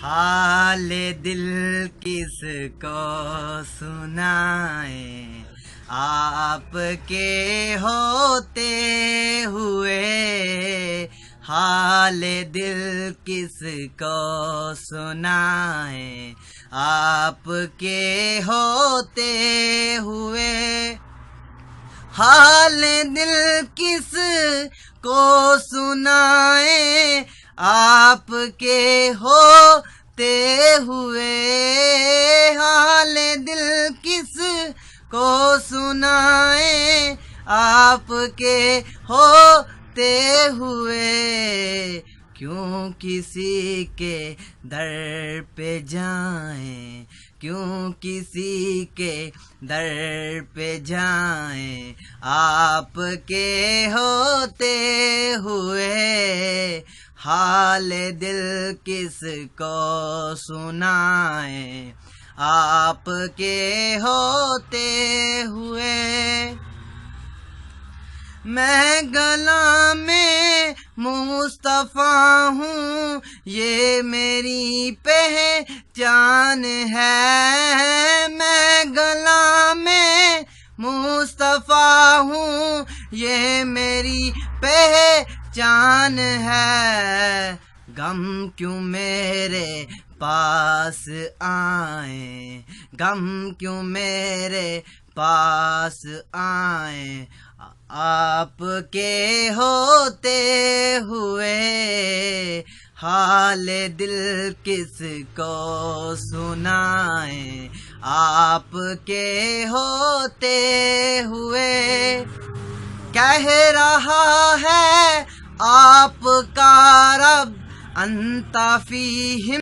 हाल दिल किसको सुनाए, आपके होते हुए। हाल दिल किसको सुनाए, आपके होते हुए। हाल दिल किस को सुनाए, आपके होते हुए। हाल दिल किस को सुनाए, आपके होते हुए। क्यों किसी के दर पे जाएं, क्यों किसी के दर पे जाएं, आपके होते हुए। हाल दिल किसको सुनाए, आपके होते हुए। मैं गला में मुस्तफा हूँ, ये मेरी पहचान है। मैं गला में मुस्तफा हूँ, ये मेरी पहचान है। गम क्यों मेरे पास आए, गम क्यों मेरे पास आए, आपके होते हुए। हाल दिल किसको सुनाए, आपके होते हुए। कह रहा है आपका रब अंता फीहिम